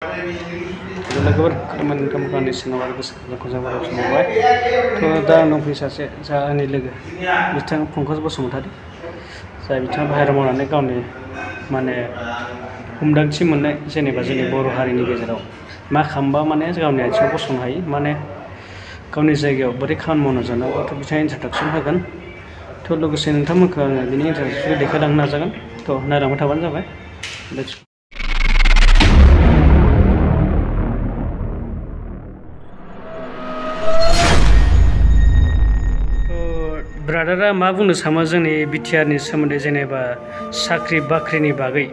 जोबोर खामानि सिङाव आरो गोसोखौ जाबाय थ' दा आंनाव फै सासे आंनि लोगो बिथां पंकज बसुमतारी जाय बिथाङा बाहेरायाव मावनानै गावनि माने हमदांथि मोननाय जेनेबा जोंनि बर' हारिनि गेजेराव मा खालामबा माने गावनि आथिङाव गसंनो हायो माने गावनि जायगायाव बोरै खामानि मावनो जानांगौ थ' बिथाङा इन्ट्रडाक्सन होगोन थ' लोगोसे नोंथांमोनखौ आङो बिनि इन्ट्रडाक्सनखौ देखायलांनो नाजागोन थ' नायलांबाय थाबानो जाबाय। ब्रादारा मा बुंनो सानो जोंनि बिटिआरनि सोमोन्दै जेनेबा साख्रि बाख्रिनि बागै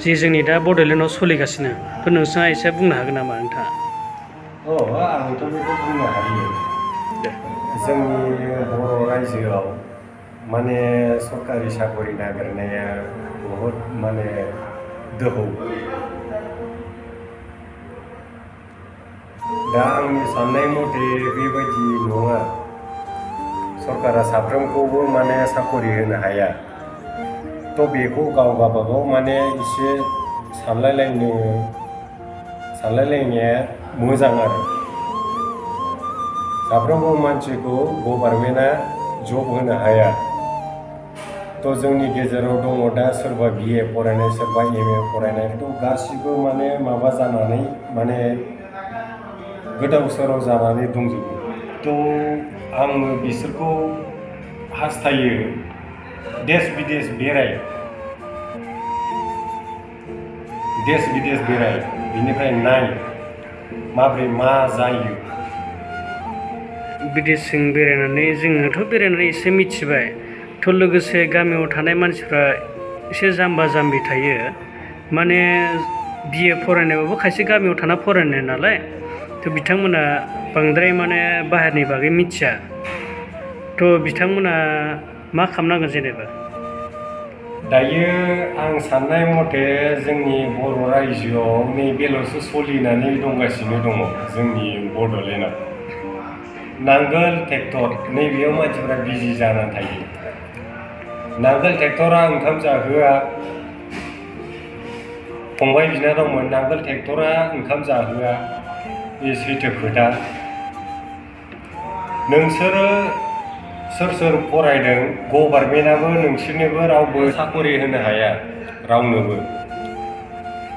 जे जोंनि दा बड'लेण्डआव सोलिगासिनो थ' नोंथाङा एसे बुंनो हागोन नामा नोंथाङा? आंथ' बेखौ बुंनो हायो। जोंनि बर' रायजोआव माने सरकारि साकरि नागिरनाया बहुद माने दोहौ। दा आंनि साननाय मथे बेबायदि नङा। सरकारा साफ्रोमखौबो माने साकरि होनो हाया। थ' बेखौ गाव गावबागाव माने एसे सानलायलायनाया मोजां आरो। साफ्रोमबो मानसिखौ गभर्नमेन्टआ जब होनो हाया। थ' जोंनि गेजेराव दङ दा सोरबा BA फरायनाय सोरबा MA फरायनाय थ' गासिबो माने माबा जानानै माने गोदाव सोराव जानानै दंजोबो। थ' आङो बिसोरखौ हास्थायो देश बिदेश बेराय बिनिफ्राय नाय माब्रै मा जायो। बिदेशजों बेरायनानै जोङोथ' बेरायनानै एसे मिथिबाय थ' लोगोसे गामियाव थानाय मानसिफ्रा एसे जाम्बा जाम्बि थायो माने BA फरायनायबाबो खायसे गामियाव थाना फरायनाय नालाय थ' बिथांमोना बांद्राय माने बाहेरनि बागै मिथिया थ' बिथांमोना मा खालामनांगोन जेनेबा? दायो आं साननाय मथे जोंनि बर' रायजोआव नैबेल'सो सोलिनानै दंगासिनो दङ जोंनि बड'लेण्डआव। नांगोल ट्रेक्टर नैबेयाव मानसिफ्रा बिजि जानानै थायो। नांगोल ट्रेक्टरा ओंखाम जाहोआ। फंबाय बिनानावमोन नांगोल ट्रेक्टरा ओंखाम जाहोआ बे सैथो खोथा। नोंसोरो सोर फरायदों गभर्नमेन्टआबो नोंसोरनोबो रावबो साकरि होनो हाया रावनोबो।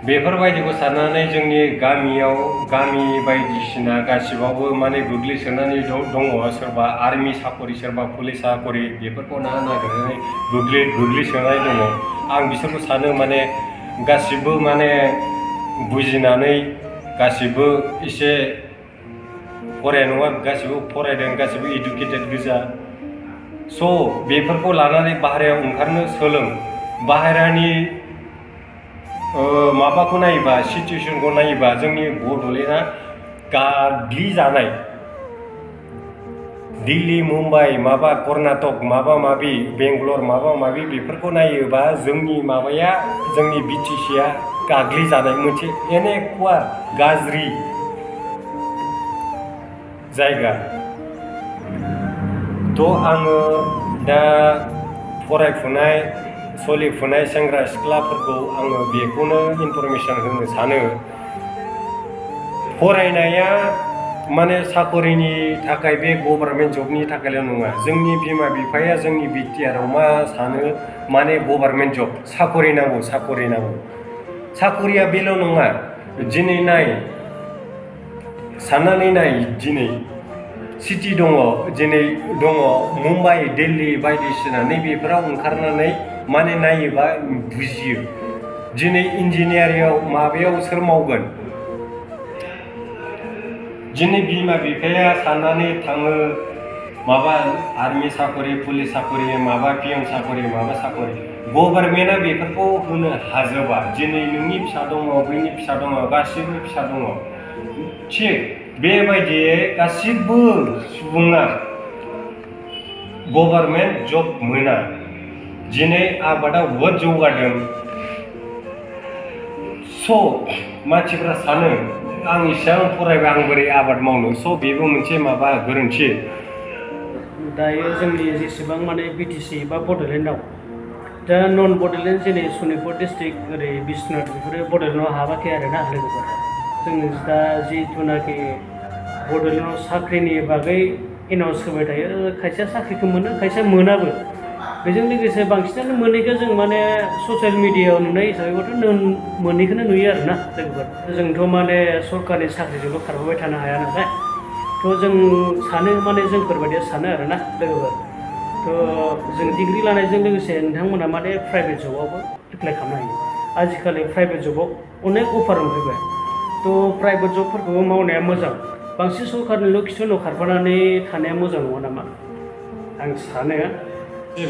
बेफोरबायदिखौ साननानै जोंनि गामि बायदिसिना गासिबावबो माने गोग्लैसोनानै दङ। सोरबा आर्मि साकरि सोरबा पुलिस साकरि बेफोरखौ नागिरनानै गोग्लैसोनाय दङ। आं बिसोरखौ सानो माने गासिबो माने बुजिनानै गासिबो एसे फराया नङा गासिबो फरायदों गासिबो इडुकेटेड गोजा। स' बेफोरखौ लानानै बाहेरायाव ओंखारनो सोलों। बाहेरानि माबाखौ नायोबा सिचुवेसनखौ नायोबा जोंनि बड'लेण्डआ गाग्लिजानाय। दिल्ली मुम्बाइ माबा कर्नाटक माबा माबि बेंगलर माबा माबि बेफोरखौ नायोबा जोंनि BTCआ गाग्लिजानाय मोनसे एनेकुवा गाज्रि जायगा। थ' आङो दा फरायफुनाय सोलिफुनाय सेंग्रा सिख्लाफोरखौ आङो बेखौनो इनफरमेसन होनो सानो फरायनाया माने साकरिनि थाखाय बे गभर्नमेन्ट जबनि थाखायल' नङा। जोंनि बिमा बिफाया जोंनि बिटिआरआव मा सानो माने गभर्नमेन्ट जब साकरि नांगौ। साकरिया बेल' नङा। दिनै नाय साननानै नाय दिनै सिटि दङ मुम्बाइ दिल्ली बायदिसिना नैबेफोराव ओंखारनानै माने नायोबा बुजियो। दिनै इन्जिनियारिंआव माबायाव सोर मावगोन? दिनै बिमा बिफाया साननानै थाङो माबा आर्मि साकरि पुलिस साकरि माबा PM साकरि माबा साकरि। गभर्नमेन्टआ बेफोरखौ होनो हाजोबा। दिनै नोंनि फिसा दङ बैनि फिसा दङ गासिबो फिसा दङ। थिग बेबायदियै गासिबो सुबुङा गभर्नमेन्ट जब मोना। दिनै आबादा बहुद जौगादों। स' मानसिफ्रा सानो आं इसेबां फरायबाय आं बोरै आबाद मावनो। स' बेबो मोनसे माबा गोरोन्थि। दायो जोंनि जेसेबां माने BTC बा बड'लेण्डआव दा नन बड'लेण्ड जेरै सनितपुर डिस्ट्रिक्ट ओरै बिश्वनाथ बेफोरो बड'लेण्डआव हाबाखै आरोना लोगोफोर जों दा जिथुनाखि बड'लेण्डआव साख्रिनि बागै एनाउन्स होबाय थायो खायसेया साख्रिखौ मोनो खायसेया मोनाबो बेजों लोगोसे बांसिनानो मोनैखौ जों माने ससियेल मिडियायाव नुनाय हिसाबैबाथ' मोनैखौनो नुयो आरोना लोगोफोर जोंथ' माने सरकारनि साख्रिजोंल' खारबोबाय थानो हाया नालाय थ' जों सानो माने जोंफोरबायदिया सानो आरोना लोगोफोर थ' जों डिग्री लानायजों लोगोसे नोंथांमोना माने प्राइभेट जबावबो एप्लाइ खालामनो हायो आजिखालि प्राइभेट जबाव अनेक अफार मोनफैबाय थ' प्राइभेट जबफोरखौबो मावनाया मोजां बांसिन सरकारनिल' खिथुनाव खारफानानै थानाया मोजां नङा नामा आं सानो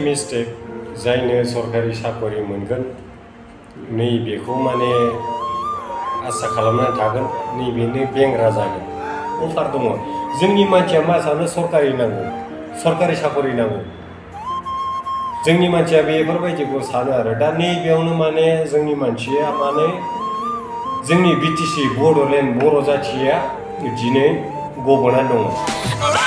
मिस्टेक जायनो सरकारि साकरि मोनगोन नैबेखौ माने आसा खालामनानै थागोन नैबेनो बेंग्रा जागोन अफार दङ जोंनि मानसिया मा सानो सरकारि नांगौ सरकारि साकरि नांगौ जोंनि मानसिया बेफोरबायदिखौ सानो आरो दा नैबेयावनो माने जोंनि मानसिया माने जोंनि BTC बड'लेण्ड बर' जाथिया दिनै गब'ना दङ